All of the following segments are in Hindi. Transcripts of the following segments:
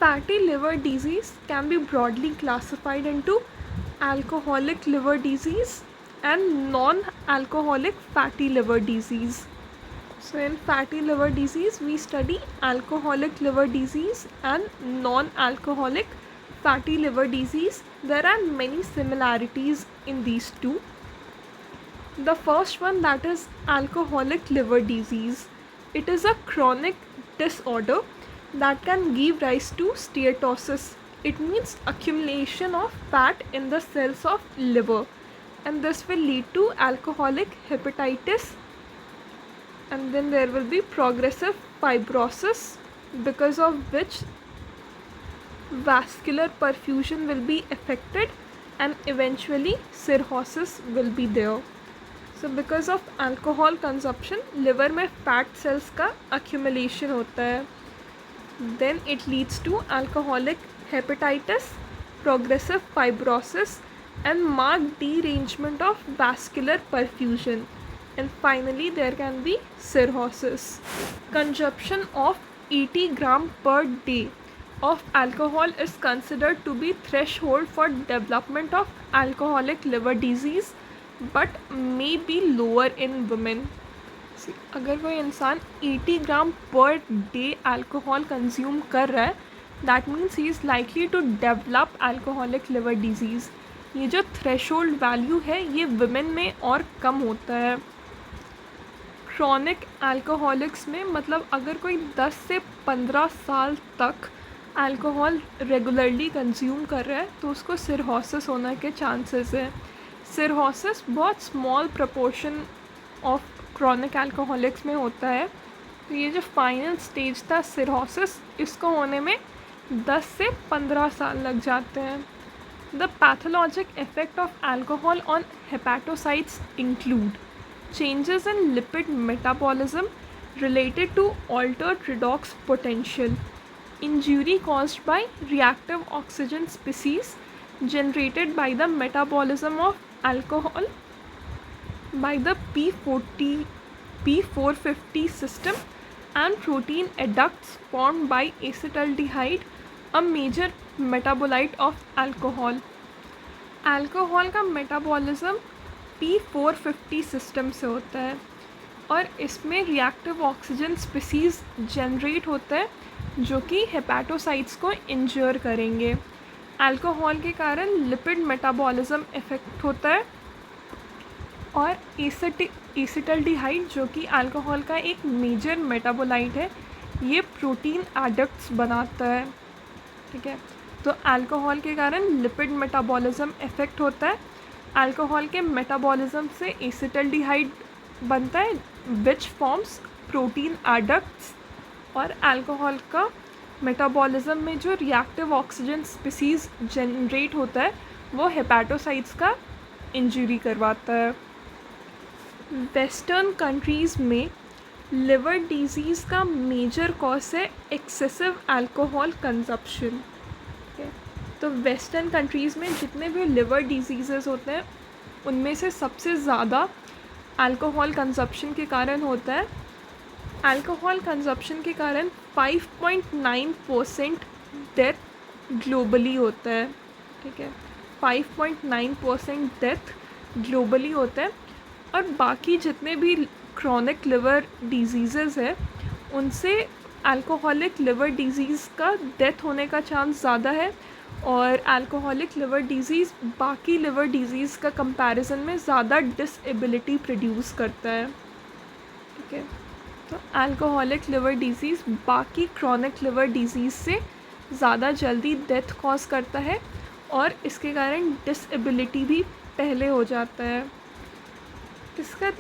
Fatty liver disease can be broadly classified into alcoholic liver disease and non-alcoholic fatty liver disease. So in fatty liver disease, we study alcoholic liver disease and non-alcoholic fatty liver disease. There are many similarities in these two. The first one, that is alcoholic liver disease. It is a chronic disorder that can give rise to steatosis. It means accumulation of fat in the cells of liver, and this will lead to alcoholic hepatitis, and then there will be progressive fibrosis, because of which vascular perfusion will be affected and eventually cirrhosis will be there. So because of alcohol consumption, liver में fat cells का accumulation होता है. Then it leads to alcoholic hepatitis, progressive fibrosis and marked derangement of vascular perfusion. And finally there can be cirrhosis. Consumption of 80 gram per day of alcohol is considered to be threshold for development of alcoholic liver disease, but may be lower in women. See, अगर कोई इंसान 80 ग्राम पर डे अल्कोहल कंज्यूम कर रहा है, that means he is likely to develop alcoholic liver disease. ये जो थ्रेशोल्ड वैल्यू है ये वुमेन में और कम होता है. क्रॉनिक अल्कोहलिक्स में मतलब अगर कोई 10 से 15 साल तक अल्कोहल रेगुलरली कंज्यूम कर रहा है तो उसको सिरहोसिस होने के चांसेस है. सिरहोसिस बहुत small proportion of chronic alcoholics में होता है. तो ये जो फाइनल स्टेज था सिरहोसिस, इसको होने में 10 से 15 साल लग जाते हैं. The pathologic effect of alcohol on hepatocytes include changes in lipid metabolism related to altered redox potential, injury caused by reactive oxygen species generated by the metabolism of alcohol by the P450 system, and protein adducts formed by acetaldehyde, a major metabolite of alcohol. Alcohol का मेटाबॉलिज्म P450 सिस्टम से होता है और इसमें रिएक्टिव ऑक्सीजन स्पीसीज जनरेट होता है जो कि हेपेटोसाइट्स को इंजर करेंगे. अल्कोहल के कारण लिपिड मेटाबॉलिज्म इफेक्ट होता है और एसिटल्डिहाइड जो कि अल्कोहल का एक मेजर मेटाबोलाइट है, ये प्रोटीन एडक्ट्स बनाता है. ठीक है, तो अल्कोहल के कारण लिपिड मेटाबॉलिज्म इफेक्ट होता है. अल्कोहल के मेटाबॉलिज्म से एसिटल्डिहाइड बनता है विच फॉर्म्स प्रोटीन एडक्ट्स, और अल्कोहल का मेटाबॉलिज्म में जो रिएक्टिव ऑक्सीजन स्पीसीज जनरेट होता है वो हेपेटोसाइट्स का इंजरी करवाता है. वेस्टर्न कंट्रीज़ में लिवर डिजीज़ का मेजर कॉज है एक्सेसिव अल्कोहल कंजप्शन. तो वेस्टर्न कंट्रीज़ में जितने भी लिवर डिजीज़ होते हैं उनमें से सबसे ज़्यादा अल्कोहल कंजप्शन के कारण होता है. अल्कोहल कंजप्शन के कारण 5.9% डेथ ग्लोबली होता है. ठीक है, 5.9% डेथ ग्लोबली होता है. और बाकी जितने भी क्रॉनिक लिवर डिजीज़ है उनसे अल्कोहलिक लिवर डिजीज़ का डेथ होने का चांस ज़्यादा है, और अल्कोहलिक लिवर डिजीज़ बाकी लिवर डिजीज़ का कंपैरिजन में ज़्यादा डिसेबिलिटी प्रोड्यूस करता है. ठीक है, तो अल्कोहलिक लिवर डिजीज़ बाकी क्रॉनिक लिवर डिजीज़ से ज़्यादा जल्दी डेथ कॉज करता है और इसके कारण डिसेबिलिटी भी पहले हो जाता है. इसका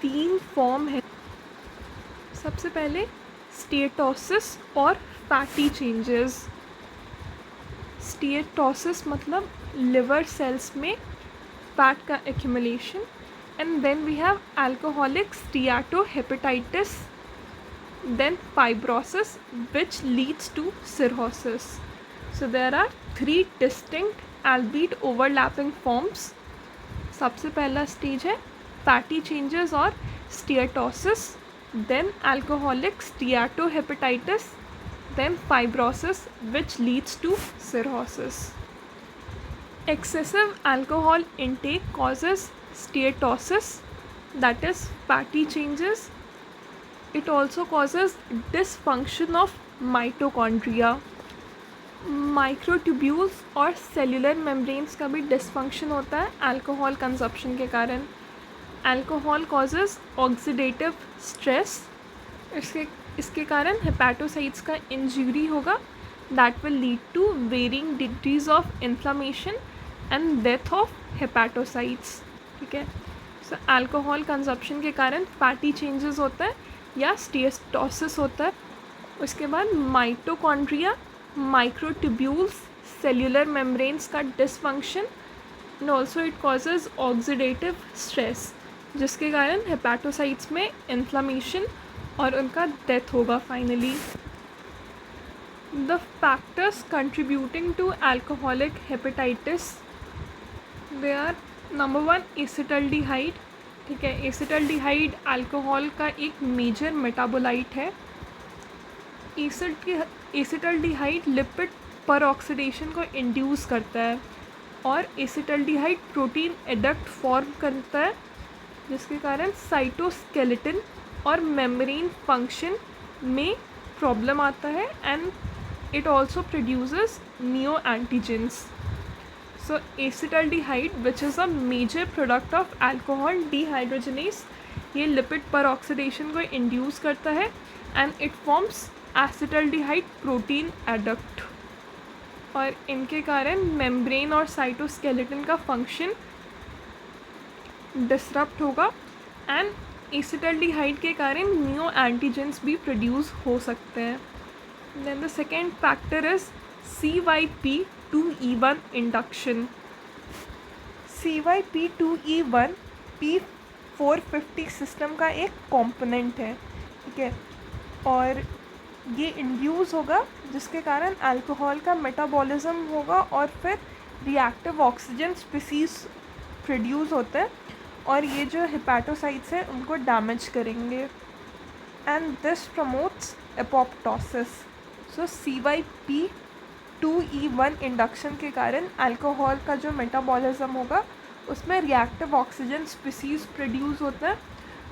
3 फॉर्म है. सबसे पहले स्टेटोसिस और फैटी चेंजेस. स्टेटोसिस मतलब लिवर सेल्स में फैट का accumulation, and then we have alcoholic steatohepatitis, then fibrosis which leads to cirrhosis. So there are 3 distinct albeit overlapping forms. सबसे पहला स्टेज है फैटी चेंजेस और steatosis, then alcoholic steatohepatitis, then fibrosis, which leads to cirrhosis. Excessive alcohol intake causes steatosis, that is fatty changes. It also causes dysfunction of mitochondria. Microtubules और सेल्यूलर मेम्ब्रेन्स का भी डिसफंक्शन होता है अल्कोहल कंजप्शन के कारण. Alcohol causes oxidative stress. इसके कारण हेपेटोसाइट्स का इंजरी होगा. That will lead to varying degrees of inflammation and death of hepatocytes. ठीक है. सो अल्कोहल कंजप्शन के कारण फैटी चेंजेस होता है या स्टीएटोसिस होता है. उसके बाद माइटोकॉन्ड्रिया, माइक्रोट्यूब्यूल्स, सेल्यूलर मेम्ब्रेन्स का dysfunction and also it causes oxidative stress, जिसके कारण हेपेटोसाइट्स में इन्फ्लामेशन और उनका डेथ होगा finally. The factors contributing to alcoholic hepatitis, they are number 1 acetaldehyde. ठीक है. एसिटल्डिहाइड अल्कोहल का एक मेजर मेटाबोलाइट है. एसिटल्डिहाइड लिपिड पर ऑक्सीडेशन को इंड्यूस करता है और एसिटल्डिहाइड प्रोटीन एडक्ट फॉर्म करता है, जिसके कारण साइटोस्केलेटन और मेम्ब्रेन फंक्शन में प्रॉब्लम आता है and it also produces neo antigens. So acetaldehyde which is a major product of alcohol dehydrogenase, ये लिपिड पर ऑक्सीडेशन को इंड्यूस करता है and it forms acetaldehyde protein adduct, और इनके कारण मेम्ब्रेन और साइटोस्केलेटन का फंक्शन डिसरप्ट होगा एंड एसिटल्डिहाइड के कारण न्यू एंटीजेंस भी प्रोड्यूस हो सकते हैं. Then the second factor is CYP2E1 induction. CYP2E1 P450 system का एक कॉम्पोनेंट है. ठीक है. और ये इंड्यूस होगा, जिसके कारण अल्कोहल का मेटाबॉलिज्म होगा और फिर रिएक्टिव ऑक्सीजन स्पीसीज प्रोड्यूस होते हैं और ये जो हेपेटोसाइट्स हैं उनको डैमेज करेंगे and this promotes apoptosis. So CYP2E1 induction के कारण अल्कोहल का जो मेटाबॉलिज्म होगा उसमें रिएक्टिव ऑक्सीजन स्पीसीज प्रोड्यूस होता है,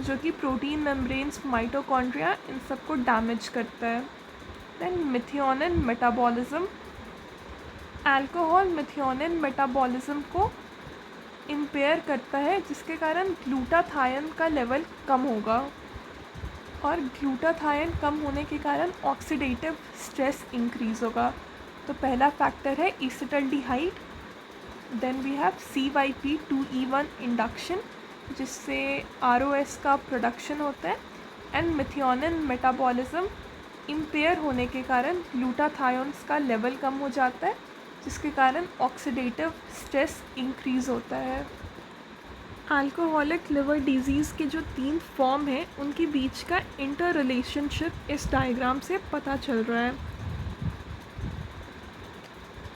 जो कि प्रोटीन मेम्ब्रेन्स, माइटोकॉन्ड्रिया, इन सबको डैमेज करता है. Then methionine metabolism. Alcohol methionine metabolism को इम्पेयर करता है, जिसके कारण ग्लूटाथायन का लेवल कम होगा और ग्लूटाथायन कम होने के कारण ऑक्सीडेटिव स्ट्रेस इंक्रीज होगा. तो पहला फैक्टर है acetaldehyde. Then we have CYP2E1 induction, जिससे ROS का प्रोडक्शन होता है एंड मिथियोनिन मेटाबॉलिज्म इम्पेयर होने के कारण ग्लूटाथायोन्स का लेवल कम हो जाता है, जिसके कारण ऑक्सीडेटिव स्ट्रेस इंक्रीज होता है. अल्कोहलिक लिवर डिजीज़ के जो 3 फॉर्म हैं उनके बीच का इंटर रिलेशनशिप इस डायग्राम से पता चल रहा है.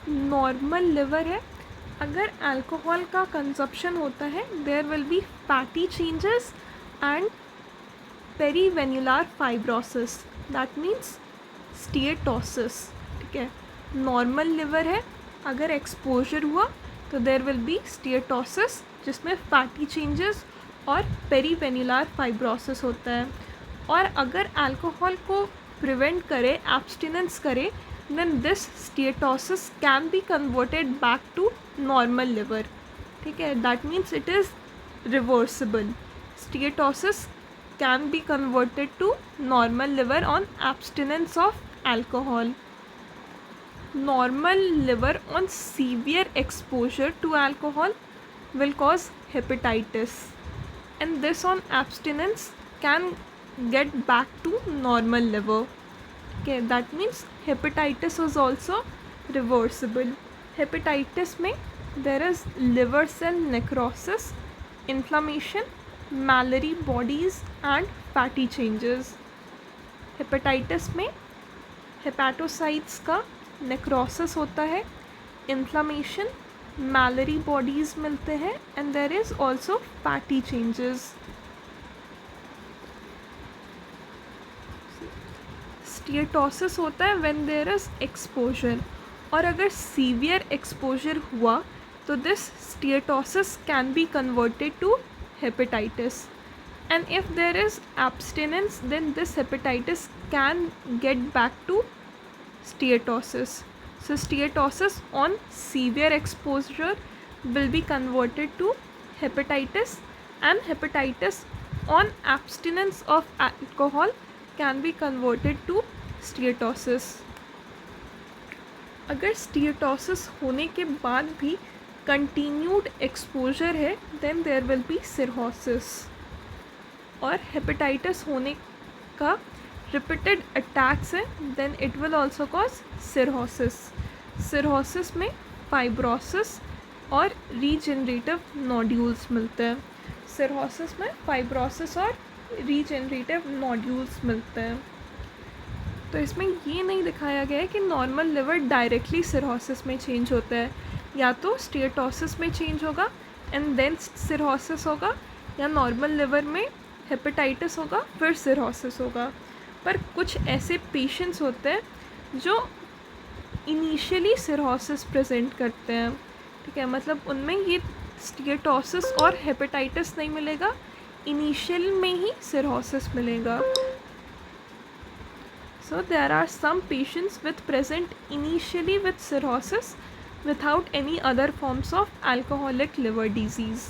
नॉर्मल लिवर है. अगर अल्कोहल का कंजप्शन होता है there will be fatty changes and perivenular fibrosis, that means steatosis. ठीक है. नॉर्मल लिवर है, अगर एक्सपोजर हुआ तो देयर विल बी स्टीएटोसिस, जिसमें फैटी चेंजेस और पेरीवेन्युलर फाइब्रोसिस होता है. और अगर अल्कोहल को प्रिवेंट करे, एब्सटिनेंस करे, then this steatosis can be converted back to normal liver. ठीक है. that means it is reversible. Steatosis can be converted to normal liver on abstinence of alcohol. Normal liver on severe exposure to alcohol will cause hepatitis, and this on abstinence can get back to normal liver. Okay, that means hepatitis is also reversible. Hepatitis में there is liver cell necrosis, inflammation, maillary bodies and fatty changes. Hepatitis में hepatocytes का necrosis होता है, inflammation, maillary bodies मिलते हैं and there is also fatty changes. स्टीएटोसिस होता है व्हेन देयर इज़ एक्सपोजर, और अगर सीवियर एक्सपोजर हुआ तो this steatosis can be converted to hepatitis, and if there is abstinence then this hepatitis can get back to steatosis. So steatosis on severe exposure will be converted to hepatitis, and hepatitis on abstinence of alcohol can be converted to steatosis. अगर steatosis होने के बाद भी continued exposure है then there will be cirrhosis. और हेपेटाइटिस होने का रिपीटेड अटैक्स है then it will also cause cirrhosis. Cirrhosis में फाइब्रोसिस और रीजनरेटिव नोड्यूल्स मिलते हैं. सिरहोसिस में फाइब्रोसिस और रीजनरेटिव नोड्यूल्स मिलते हैं. तो इसमें ये नहीं दिखाया गया है कि नॉर्मल लिवर डायरेक्टली सिरहोसिस में चेंज होता है, या तो स्टीएटोसिस में चेंज होगा एंड देन सिरहोसिस होगा, या नॉर्मल लिवर में हेपेटाइटिस होगा फिर सिरहोसिस होगा. पर कुछ ऐसे पेशेंट्स होते हैं जो इनिशियली सिरहोसिस प्रेजेंट करते हैं, ठीक है, मतलब उनमें ये स्टीएटोसिस और हेपेटाइटिस नहीं मिलेगा, इनिशियल में ही सिरहोसिस मिलेगा. So there are some patients with present initially with cirrhosis without any other forms of alcoholic liver disease.